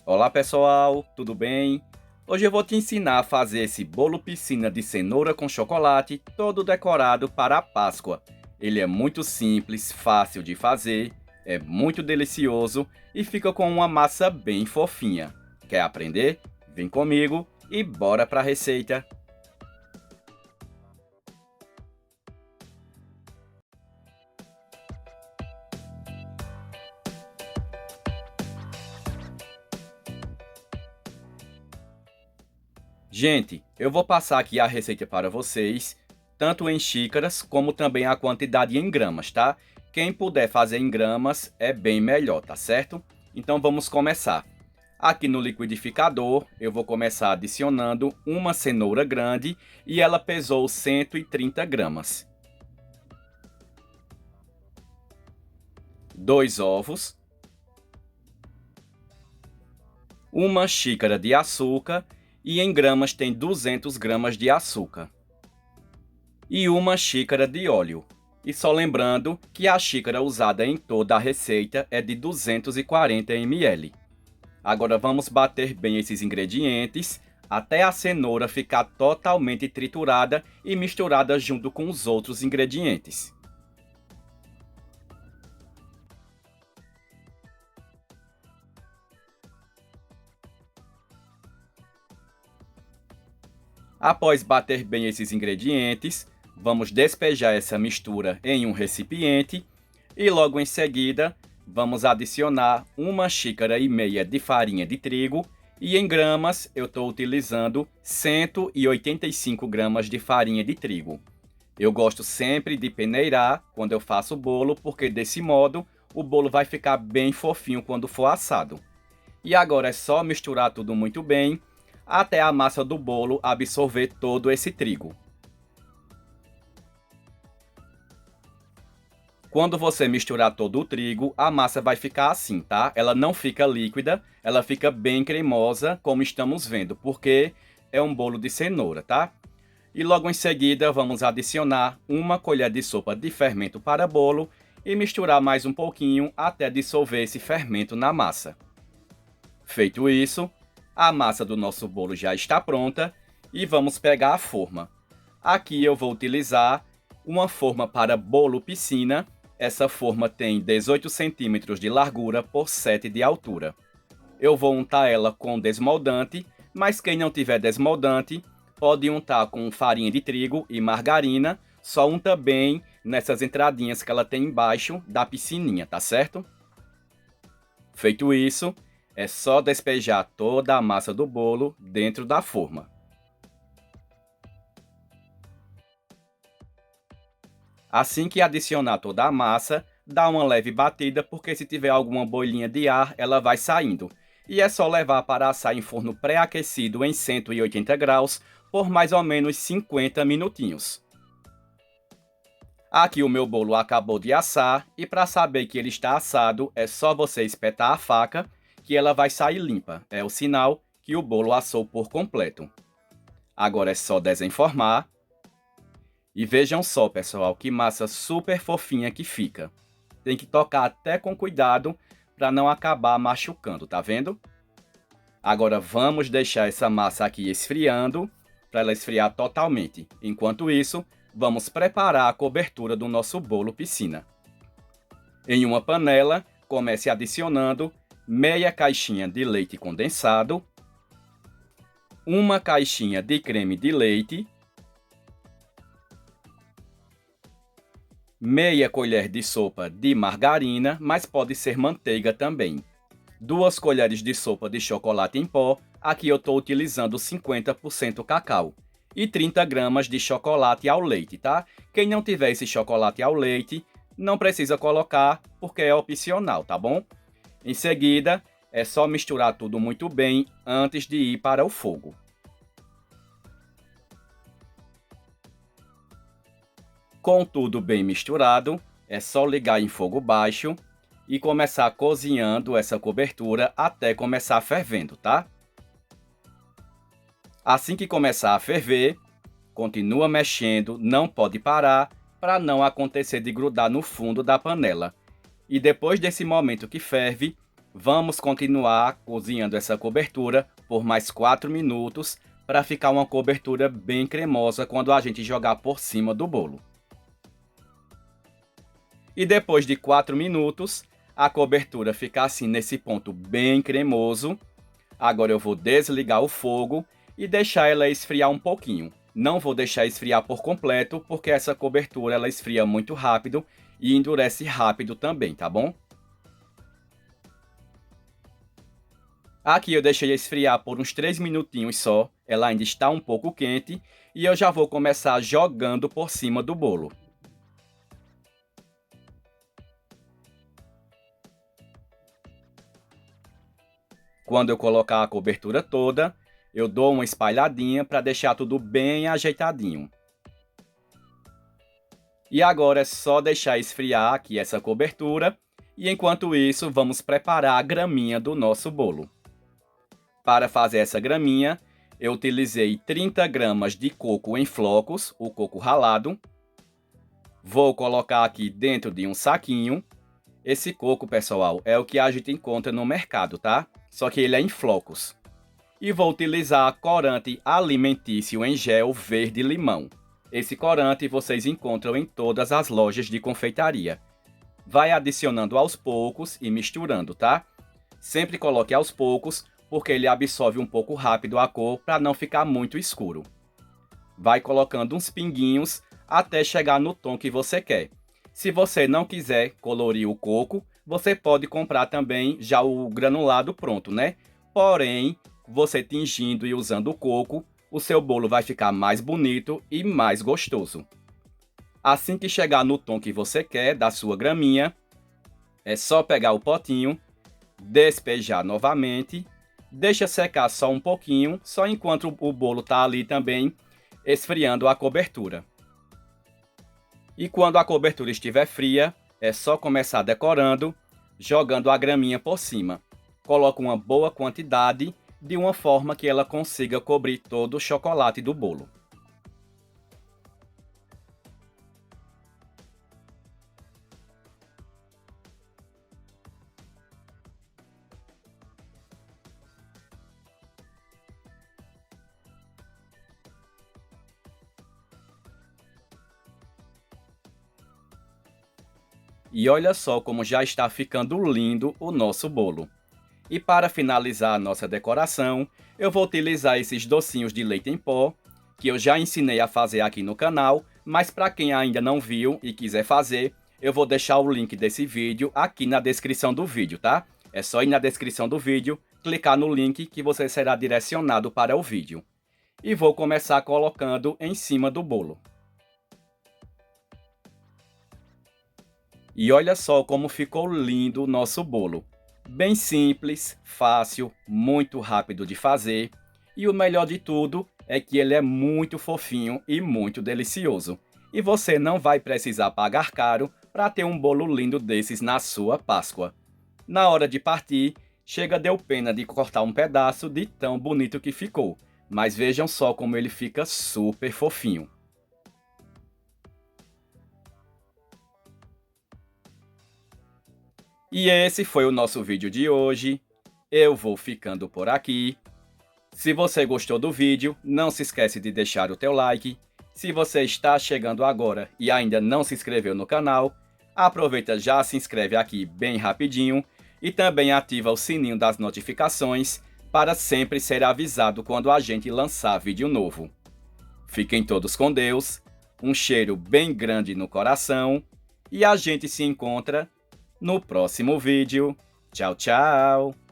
Olá pessoal, tudo bem? Hoje eu vou te ensinar a fazer esse bolo piscina de cenoura com chocolate, todo decorado para a Páscoa. Ele é muito simples, fácil de fazer, é muito delicioso e fica com uma massa bem fofinha. Quer aprender? Vem comigo e bora para a receita! Gente, eu vou passar aqui a receita para vocês, tanto em xícaras como também a quantidade em gramas, tá? Quem puder fazer em gramas é bem melhor, tá certo? Então vamos começar. Aqui no liquidificador, eu vou começar adicionando uma cenoura grande e ela pesou 130 gramas. 2 ovos, uma xícara de açúcar e em gramas tem 200 gramas de açúcar. E uma xícara de óleo. E só lembrando que a xícara usada em toda a receita é de 240 ml. Agora vamos bater bem esses ingredientes até a cenoura ficar totalmente triturada e misturada junto com os outros ingredientes. Após bater bem esses ingredientes, vamos despejar essa mistura em um recipiente e logo em seguida vamos adicionar uma xícara e meia de farinha de trigo e em gramas eu estou utilizando 185 gramas de farinha de trigo. Eu gosto sempre de peneirar quando eu faço o bolo, porque desse modo o bolo vai ficar bem fofinho quando for assado. E agora é só misturar tudo muito bem até a massa do bolo absorver todo esse trigo. Quando você misturar todo o trigo, a massa vai ficar assim, tá? Ela não fica líquida, ela fica bem cremosa, como estamos vendo, porque é um bolo de cenoura, tá? E logo em seguida vamos adicionar uma colher de sopa de fermento para bolo e misturar mais um pouquinho até dissolver esse fermento na massa. Feito isso, a massa do nosso bolo já está pronta e vamos pegar a forma. Aqui eu vou utilizar uma forma para bolo piscina. Essa forma tem 18 centímetros de largura por 7 de altura. Eu vou untar ela com desmoldante, mas quem não tiver desmoldante, pode untar com farinha de trigo e margarina, só unta bem nessas entradinhas que ela tem embaixo da piscininha, tá certo? Feito isso, é só despejar toda a massa do bolo dentro da forma. Assim que adicionar toda a massa, dá uma leve batida, porque se tiver alguma bolinha de ar, ela vai saindo. E é só levar para assar em forno pré-aquecido em 180 graus por mais ou menos 50 minutinhos. Aqui o meu bolo acabou de assar e para saber que ele está assado é só você espetar a faca que ela vai sair limpa. É o sinal que o bolo assou por completo. Agora é só desenformar. E vejam só, pessoal, que massa super fofinha que fica. Tem que tocar até com cuidado para não acabar machucando, tá vendo? Agora vamos deixar essa massa aqui esfriando, para ela esfriar totalmente. Enquanto isso, vamos preparar a cobertura do nosso bolo piscina. Em uma panela, comece adicionando meia caixinha de leite condensado, uma caixinha de creme de leite, meia colher de sopa de margarina, mas pode ser manteiga também. 2 colheres de sopa de chocolate em pó, aqui eu estou utilizando 50% cacau. E 30 gramas de chocolate ao leite, tá? Quem não tiver esse chocolate ao leite, não precisa colocar, porque é opcional, tá bom? Em seguida, é só misturar tudo muito bem antes de ir para o fogo. Com tudo bem misturado, é só ligar em fogo baixo e começar cozinhando essa cobertura até começar fervendo, tá? Assim que começar a ferver, continua mexendo, não pode parar, para não acontecer de grudar no fundo da panela. E depois desse momento que ferve, Vamos continuar cozinhando essa cobertura por mais 4 minutos para ficar uma cobertura bem cremosa quando a gente jogar por cima do bolo. E depois de 4 minutos, a cobertura fica assim nesse ponto bem cremoso. Agora eu vou desligar o fogo e deixar ela esfriar um pouquinho. Não vou deixar esfriar por completo, porque essa cobertura ela esfria muito rápido e endurece rápido também, tá bom? Aqui eu deixei esfriar por uns 3 minutinhos só, ela ainda está um pouco quente e eu já vou começar jogando por cima do bolo. Quando eu colocar a cobertura toda, eu dou uma espalhadinha para deixar tudo bem ajeitadinho. E agora é só deixar esfriar aqui essa cobertura e enquanto isso vamos preparar a graminha do nosso bolo. Para fazer essa graminha, eu utilizei 30 gramas de coco em flocos, o coco ralado. Vou colocar aqui dentro de um saquinho. Esse coco, pessoal, é o que a gente encontra no mercado, tá? Só que ele é em flocos. E vou utilizar corante alimentício em gel verde-limão. Esse corante vocês encontram em todas as lojas de confeitaria. Vai adicionando aos poucos e misturando, tá? Sempre coloque aos poucos, porque ele absorve um pouco rápido a cor para não ficar muito escuro. Vai colocando uns pinguinhos até chegar no tom que você quer. Se você não quiser colorir o coco, você pode comprar também já o granulado pronto, né? Porém, você tingindo e usando o coco, o seu bolo vai ficar mais bonito e mais gostoso. Assim que chegar no tom que você quer da sua graminha, é só pegar o potinho, despejar novamente, deixa secar só um pouquinho, só enquanto o bolo está ali também esfriando a cobertura. E quando a cobertura estiver fria, é só começar decorando, jogando a graminha por cima. Coloque uma boa quantidade, de uma forma que ela consiga cobrir todo o chocolate do bolo. E olha só como já está ficando lindo o nosso bolo. E para finalizar a nossa decoração, eu vou utilizar esses docinhos de leite em pó, que eu já ensinei a fazer aqui no canal, mas para quem ainda não viu e quiser fazer, eu vou deixar o link desse vídeo aqui na descrição do vídeo, tá? É só ir na descrição do vídeo, clicar no link que você será direcionado para o vídeo. E vou começar colocando em cima do bolo. E olha só como ficou lindo o nosso bolo. Bem simples, fácil, muito rápido de fazer. E o melhor de tudo é que ele é muito fofinho e muito delicioso. E você não vai precisar pagar caro para ter um bolo lindo desses na sua Páscoa. Na hora de partir, chega deu pena de cortar um pedaço de tão bonito que ficou. Mas vejam só como ele fica super fofinho. E esse foi o nosso vídeo de hoje. Eu vou ficando por aqui. Se você gostou do vídeo, não se esquece de deixar o teu like. Se você está chegando agora e ainda não se inscreveu no canal, aproveita já se inscreve aqui bem rapidinho e também ativa o sininho das notificações para sempre ser avisado quando a gente lançar vídeo novo. Fiquem todos com Deus, um cheiro bem grande no coração e a gente se encontra no próximo vídeo. Tchau, tchau!